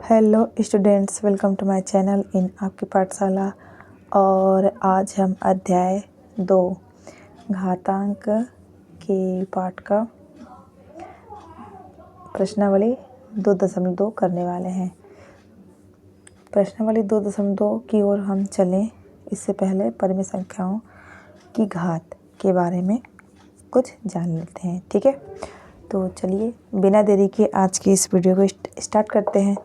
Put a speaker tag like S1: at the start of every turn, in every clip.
S1: Hello students, welcome to my channel in Aapki Pathshala. और आज हम अध्याय 2 घातांक के पाठ का प्रश्नावली 2.2 करने वाले हैं। प्रश्नावली 2.2 की ओर हम चलें इससे पहले परिमेय संख्याओं की घात के बारे में कुछ जान लेते हैं। ठीक है, तो चलिए बिना देरी के आज की इस वीडियो को स्टार्ट करते हैं।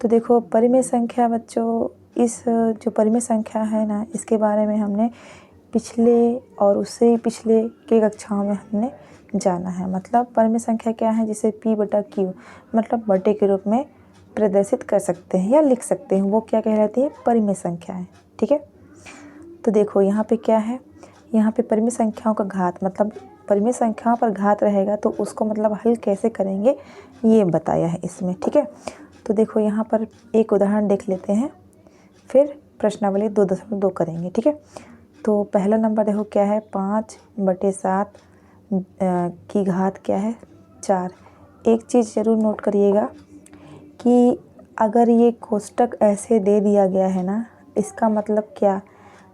S1: तो देखो, परिमेय संख्या बच्चों, इस जो परिमेय संख्या है ना, इसके बारे में हमने पिछले और उससे पिछले के कक्षाओं में हमने जाना है। मतलब परिमेय संख्या क्या है, जिसे P/Q मतलब बटे के रूप में प्रदर्शित कर सकते हैं या लिख सकते हैं, वो क्या कहलाती है, परिमेय संख्या है। ठीक है, तो देखो यहाँ पे क्या है, यहाँ पे परिमेय संख्याओं का घात, मतलब परिमेय संख्याओं पर घात रहेगा तो उसको मतलब हल कैसे करेंगे ये बताया है इसमें। ठीक है, तो देखो यहाँ पर एक उदाहरण देख लेते हैं, फिर प्रश्नावली 2.2 करेंगे। ठीक है, तो पहला नंबर देखो क्या है, 5/7 की घात क्या है, 4। एक चीज़ ज़रूर नोट करिएगा कि अगर ये कोष्टक ऐसे दे दिया गया है ना, इसका मतलब क्या,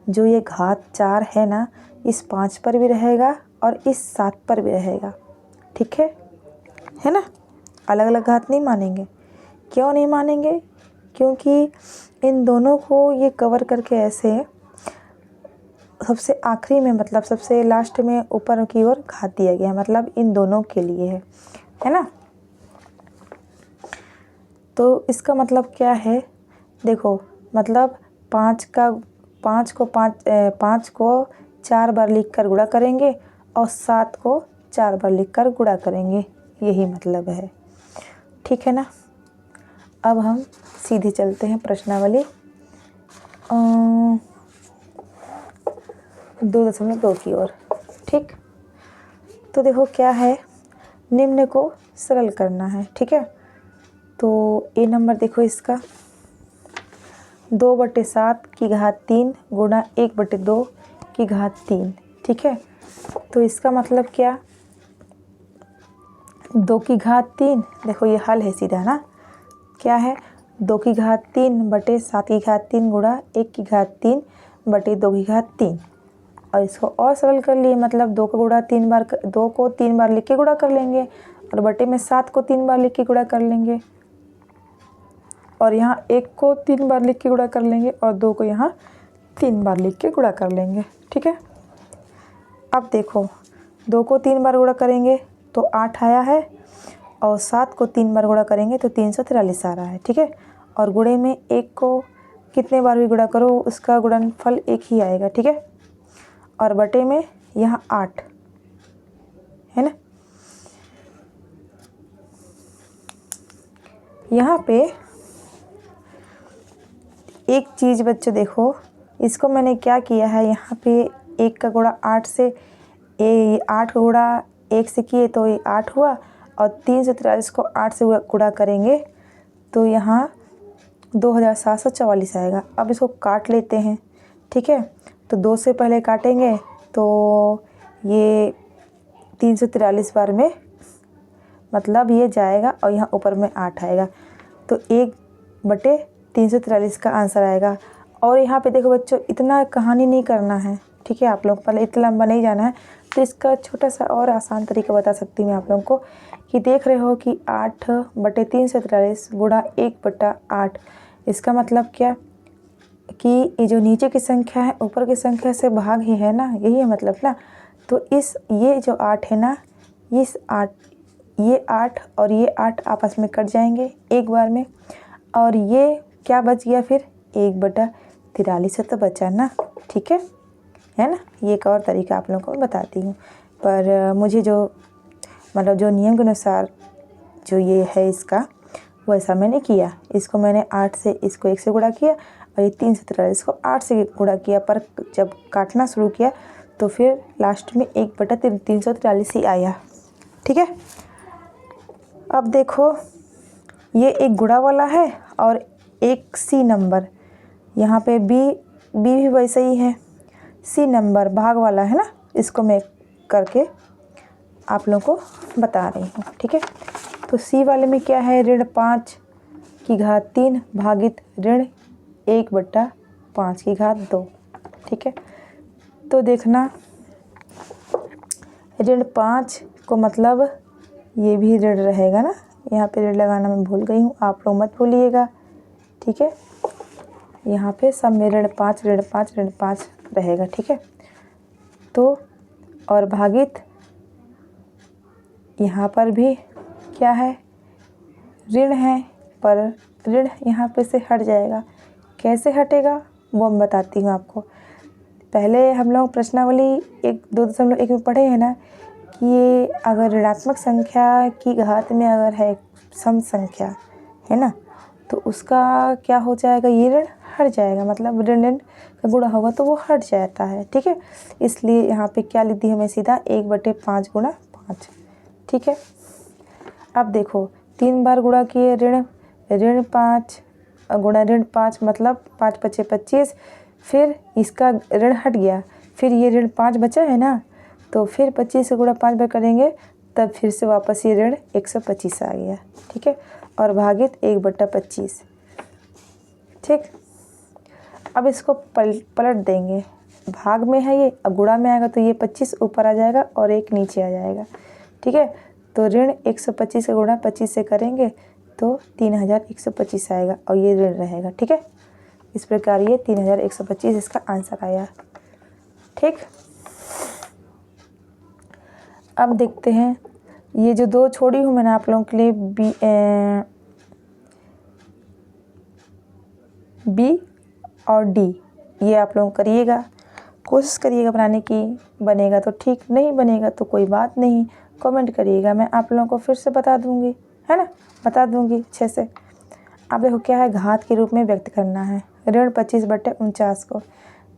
S1: जो ये घात 4 है ना, इस 5 पर भी रहेगा और इस 7 पर भी रहेगा। ठीक है ना, अलग अलग घात नहीं मानेंगे। क्यों नहीं मानेंगे? क्योंकि इन दोनों को ये कवर करके ऐसे सबसे आखिरी में, मतलब सबसे लास्ट में ऊपर की ओर घात दिया गया है, मतलब इन दोनों के लिए है ना। तो इसका मतलब क्या है, देखो मतलब 5 को 4 बार लिखकर गुणा करेंगे और 7 को 4 बार लिखकर गुणा करेंगे, यही मतलब है। ठीक है ना। अब हम सीधे चलते हैं प्रश्नावली 2.2 की ओर। ठीक, तो देखो क्या है, निम्न को सरल करना है। ठीक है, तो ए नंबर देखो इसका 2/7 की घात 3 गुणा 1/2 की घात 3। ठीक है, तो इसका मतलब क्या, 2 की घात 3, देखो ये हल है सीधा ना, क्या है, 2 की घात 3/7 की घात 3 गुणा 1 की घात 3/2 की घात 3। और इसको और सरल कर लिए, मतलब 2 को गुणा 3 बार, 2 को 3 बार लिख के गुणा कर लेंगे और बटे में 7 को 3 बार लिख के गुणा कर लेंगे, और यहाँ 1 को 3 बार लिख के गुणा कर लेंगे और 2 को यहाँ 3 बार लिख के गुणा कर लेंगे। ठीक है, अब देखो 2 को 3 बार गुणा करेंगे तो 8 आया है, और 7 को 3 बार गुणा करेंगे तो 343 आ रहा है। ठीक है, और गुणे में 1 को कितने बार भी गुणा करो उसका गुणनफल 1 ही आएगा। ठीक है, और बटे में यहाँ 8 है ना। यहाँ पे एक चीज़ बच्चों देखो, इसको मैंने क्या किया है, यहाँ पे 1 का गुणा 8 से 8 का गुणा 1 से किए तो ये 8 हुआ, और 343 को 8 से गुणा करेंगे तो यहाँ 2744 आएगा। अब इसको काट लेते हैं। ठीक है, तो 2 से पहले काटेंगे तो ये 343 बार में मतलब ये जाएगा और यहाँ ऊपर में 8 आएगा, तो 1/343 का आंसर आएगा। और यहाँ पे देखो बच्चों, इतना कहानी नहीं करना है। ठीक है, आप लोग पहले इतना लंबा नहीं जाना है, तो इसका छोटा सा और आसान तरीका बता सकती हूँ मैं आप लोगों को, कि देख रहे हो कि 8/343 गुणा 1/8, इसका मतलब क्या कि ये जो नीचे की संख्या है ऊपर की संख्या से भाग ही है ना, यही है मतलब ना। तो ये जो 8 है ना, ये 8 और ये 8 आपस में कट जाएंगे एक बार में, और ये क्या बच गया फिर, 1/43 तो बचा ना। ठीक है ना। ये एक और तरीका आप लोगों को बताती हूँ, पर मुझे जो मतलब जो नियम के अनुसार जो ये है इसका, वैसा मैंने किया। इसको मैंने 8 से, इसको 1 से गुणा किया, और ये 343 को 8 से गुणा किया, पर जब काटना शुरू किया तो फिर लास्ट में 1/343 ही आया। ठीक है, अब देखो ये एक गुणा वाला है और एक सी नंबर, यहाँ पे बी भी वैसा ही है, सी नंबर भाग वाला है ना, इसको मैं करके आप लोगों को बता रही हूँ। ठीक है, तो सी वाले में क्या है, ऋण 5 की घात 3 भागित ऋण 1/5 की घात 2। ठीक है, तो देखना ऋण 5 को मतलब ये भी ऋण रहेगा ना, यहाँ पे ऋण लगाना मैं भूल गई हूँ, आप लोग मत भूलिएगा। ठीक है, यहाँ पे सब में ऋण 5 ऋण 5 ऋण 5 रहेगा। ठीक है, तो और भागित यहाँ पर भी क्या है, ऋण है, पर ऋण यहाँ पे से हट जाएगा। कैसे हटेगा वो मैं बताती हूँ आपको। पहले हम लोग प्रश्नावली 2.1 में पढ़े हैं ना कि ये अगर ऋणात्मक संख्या की घात में अगर है सम संख्या है ना, तो उसका क्या हो जाएगा, ये ऋण हट जाएगा, मतलब ऋण का गुणा होगा तो वो हट जाता है। ठीक है, इसलिए यहाँ पे क्या लिख दी हमें सीधा 1/5 गुणा 5। ठीक है, अब देखो 3 बार गुणा किए ऋण 5 गुणा ऋण 5 मतलब 5 × 5 = 25, फिर इसका ऋण हट गया, फिर ये ऋण 5 बचा है ना, तो फिर 25 से गुणा 5 बार करेंगे तब फिर से वापस ये ऋण 125 आ गया। ठीक है, और भागित 1/25। ठीक, अब इसको पलट देंगे, भाग में है ये, अब गुणा में आएगा तो ये 25 ऊपर आ जाएगा और 1 नीचे आ जाएगा। ठीक है, तो ऋण 125 का गुणा 25 से करेंगे तो 3125 आएगा और ये ऋण रहेगा। ठीक है, इस प्रकार ये 3125 इसका आंसर आया। ठीक, अब देखते हैं ये जो 2 छोड़ी हूँ मैंने आप लोगों के लिए बी और डी, ये आप लोग करिएगा, कोशिश करिएगा बनाने की। बनेगा तो ठीक, नहीं बनेगा तो कोई बात नहीं, कमेंट करिएगा, मैं आप लोगों को फिर से बता दूंगी, है ना, बता दूंगी अच्छे से। अब देखो क्या है, घात के रूप में व्यक्त करना है ऋण 25/49 को।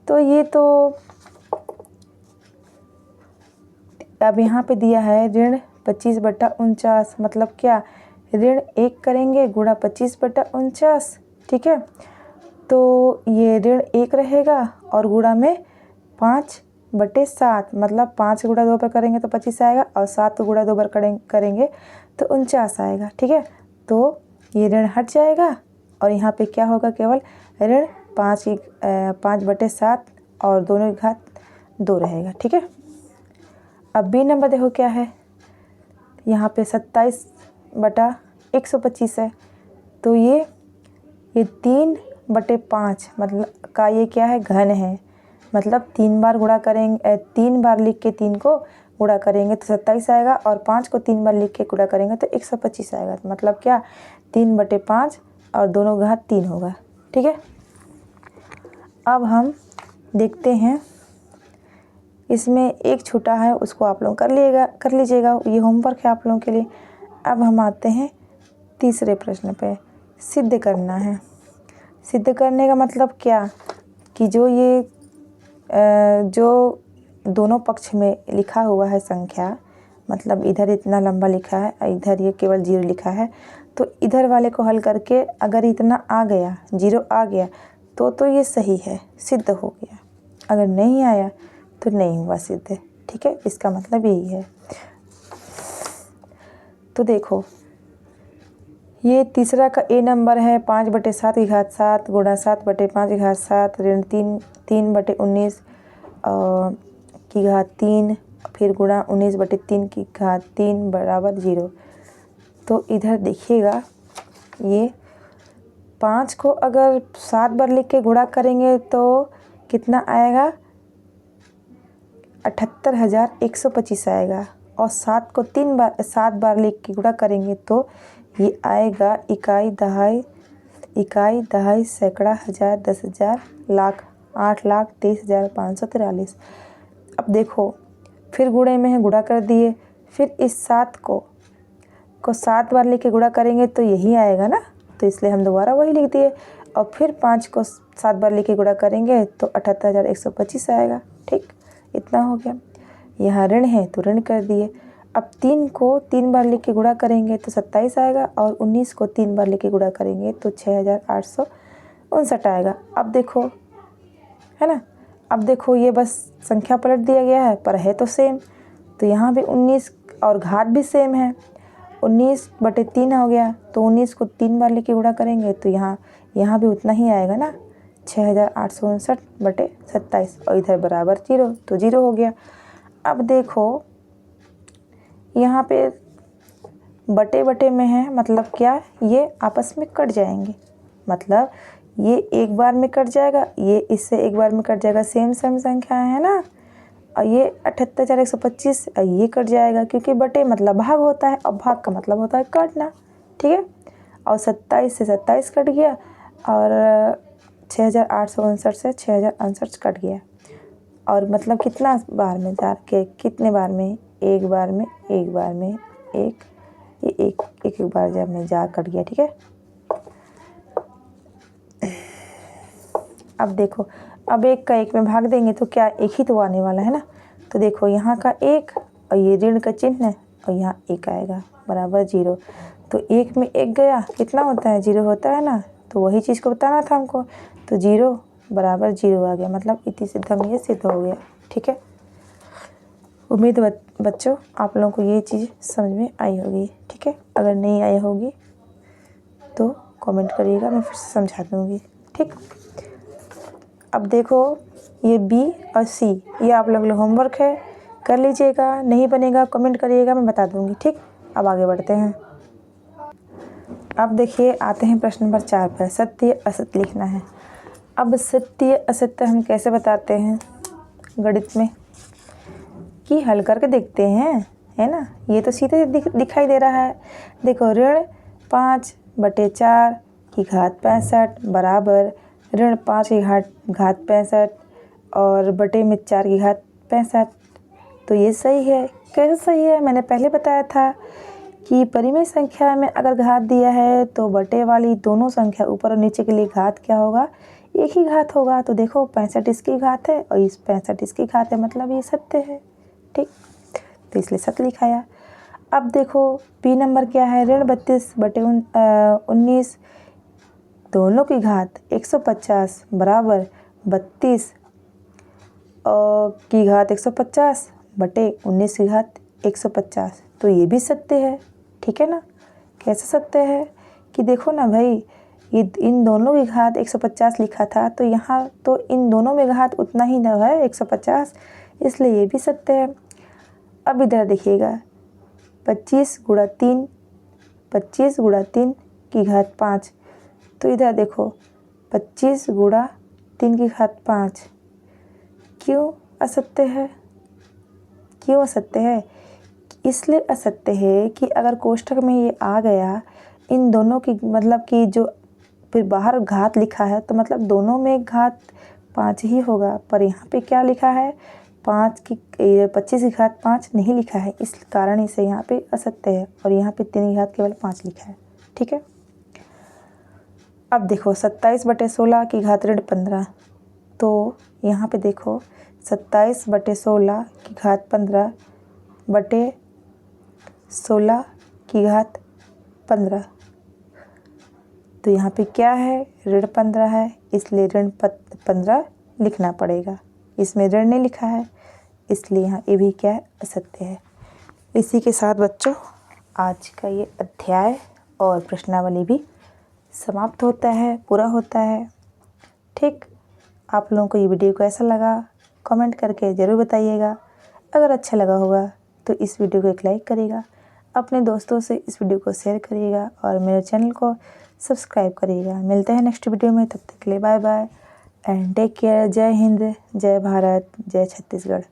S1: तो ये तो अब यहाँ पे दिया है ऋण 25/49, मतलब क्या, ऋण 1 करेंगे गुणा 25/49। ठीक है, तो ये ऋण 1 रहेगा और गुणा में 5/7, मतलब 5 गुणा 2 बार करेंगे तो 25 आएगा और 7 गुणा 2 बार करेंगे तो 49 आएगा। ठीक है, तो ये ऋण हट जाएगा और यहाँ पे क्या होगा, केवल ऋण 5/7 और दोनों की घात 2 रहेगा। ठीक है, अब बी नंबर देखो क्या है, यहाँ पे 27/125 है, तो ये 3/5 मतलब का ये क्या है, घन है, मतलब 3 बार गुणा करेंगे, 3 बार लिख के 3 को गुणा करेंगे तो 27 आएगा और 5 को 3 बार लिख के गुणा करेंगे तो 125 आएगा। मतलब क्या, 3/5 और दोनों घात 3 होगा। ठीक है, अब हम देखते हैं, इसमें एक छूटा है उसको आप लोग कर लीजिएगा, ये होमवर्क है आप लोगों के लिए। अब हम आते हैं तीसरे प्रश्न पे, सिद्ध करना है। सिद्ध करने का मतलब क्या, कि जो ये जो दोनों पक्ष में लिखा हुआ है संख्या, मतलब इधर इतना लंबा लिखा है, इधर ये केवल 0 लिखा है, तो इधर वाले को हल करके अगर इतना आ गया, 0 आ गया तो ये सही है, सिद्ध हो गया। अगर नहीं आया तो नहीं हुआ सिद्ध। ठीक है, इसका मतलब यही है। तो देखो ये तीसरा का ए नंबर है 5/7 की घात 7 गुणा 7/5 की घात 7 ऋण 3/19 की घात 3 फिर गुणा 19/3 की घात 3 बराबर 0। तो इधर देखिएगा, ये 5 को अगर 7 बार लिख के गुणा करेंगे तो कितना आएगा, 78,125 आएगा, और 7 को 7 बार लिख के गुणा करेंगे तो ये आएगा इकाई दहाई सैकड़ा हजार 10,000 लाख 8,23,543। अब देखो फिर गुणे में है, गुणा कर दिए, फिर इस 7 को 7 बार लिख के गुणा करेंगे तो यही आएगा ना, तो इसलिए हम दोबारा वही लिख दिए, और फिर 5 को 7 बार लिख के गुणा करेंगे तो 78,125 आएगा। ठीक, इतना हो गया। यहाँ ऋण है तो ऋण कर दिए। अब 3 को 3 बार लिख के गुणा करेंगे तो 27 आएगा, और 19 को 3 बार लिख के गुणा करेंगे तो 6,859 आएगा। अब देखो, है ना, अब देखो ये बस संख्या पलट दिया गया है, पर है तो सेम, तो यहाँ भी 19 और घात भी सेम है, 19/3 हो गया, तो 19 को 3 बार लेके गुणा करेंगे तो यहाँ भी उतना ही आएगा ना, 6859/27 और इधर बराबर 0, तो 0 हो गया। अब देखो यहाँ पे बटे बटे में है, मतलब क्या, ये आपस में कट जाएंगे, मतलब ये एक बार में कट जाएगा, ये इससे एक बार में कट जाएगा, सेम संख्या है ना। और ये 78 4 125 ये कट जाएगा, क्योंकि बटे मतलब भाग होता है और भाग का मतलब होता है काटना, ठीक है। और 27 से 27 कट गया और 6859 से 6059 कट गया। और मतलब कितना बार में जा के, कितने बार में, एक बार में, एक बार में, एक बार जब में जा कट गया, ठीक है। अब देखो, अब एक का एक में भाग देंगे तो क्या एक ही तो आने वाला है ना। तो देखो यहाँ का एक और ये ऋण का चिन्ह है और यहाँ एक आएगा बराबर 0। तो एक में एक गया, कितना होता है, 0 होता है ना। तो वही चीज़ को बताना था हमको, तो 0 बराबर 0 आ गया, मतलब इतनी सिद्ध हम ये सिद्ध हो गया, ठीक है। उम्मीद बच्चों आप लोगों को ये चीज़ समझ में आई होगी, ठीक है। अगर नहीं आई होगी तो कमेंट करिएगा, मैं फिर से समझा दूँगी, ठीक। अब देखो ये B और C, ये आप लोग होमवर्क है, कर लीजिएगा, नहीं बनेगा कमेंट करिएगा, मैं बता दूँगी, ठीक। अब आगे बढ़ते हैं। अब देखिए आते हैं प्रश्न नंबर 4 पर, सत्य असत्य लिखना है। अब सत्य असत्य हम कैसे बताते हैं गणित में, कि हल करके देखते हैं, है ना। ये तो सीधे दिखाई दे रहा है। देखो ऋण 5/4 की घात 65 बराबर ऋण 5 की घात 65 और बटे में 4 की घात 65। तो ये सही है। कैसे सही है, मैंने पहले बताया था कि परिमेय संख्या में अगर घात दिया है तो बटे वाली दोनों संख्या ऊपर और नीचे के लिए घात क्या होगा, एक ही घात होगा। तो देखो 65 इसकी घात है और इस 65 इसकी घात है, मतलब ये सत्य है, ठीक। तो इसलिए सत्य लिखाया। अब देखो बी नंबर क्या है, ऋण 32/19 दोनों की घात 150 बराबर 32 की घात 150 बटे 19 की घात 150। तो ये भी सत्य है, ठीक है ना। कैसे सत्य है कि देखो ना भाई, ये इन दोनों की घात 150 लिखा था, तो यहाँ तो इन दोनों में घात उतना ही ना है 150, इसलिए ये भी सत्य है। अब इधर देखिएगा 25 × 3 की घात 5, तो इधर देखो 25 × 3 की घात 5 क्यों असत्य है, क्यों असत्य है, इसलिए असत्य है कि अगर कोष्ठक में ये आ गया इन दोनों की, मतलब कि जो फिर बाहर घात लिखा है तो मतलब दोनों में घात 5 ही होगा, पर यहाँ पे क्या लिखा है 25 की घात 5 नहीं लिखा है, इस कारण इसे यहाँ पे असत्य है। और यहाँ पे 3 की घात केवल 5 लिखा है, ठीक है। अब देखो 27/16 की घात ऋण 15, तो यहाँ पे देखो 27/16 की घात 15 बटे 16 की घात 15। तो यहाँ पे क्या है, ऋण 15 है, इसलिए ऋण 15 लिखना पड़ेगा। इसमें ऋण नहीं लिखा है, इसलिए यहाँ ये भी क्या है, असत्य है। इसी के साथ बच्चों आज का ये अध्याय और प्रश्नावली भी समाप्त होता है, पूरा होता है, ठीक। आप लोगों को ये वीडियो कैसा लगा कमेंट करके ज़रूर बताइएगा। अगर अच्छा लगा होगा तो इस वीडियो को एक लाइक करिएगा, अपने दोस्तों से इस वीडियो को शेयर करिएगा और मेरे चैनल को सब्सक्राइब करिएगा। मिलते हैं नेक्स्ट वीडियो में, तब तक के लिए bye bye and take care. जय हिंद, जय भारत, जय छत्तीसगढ़।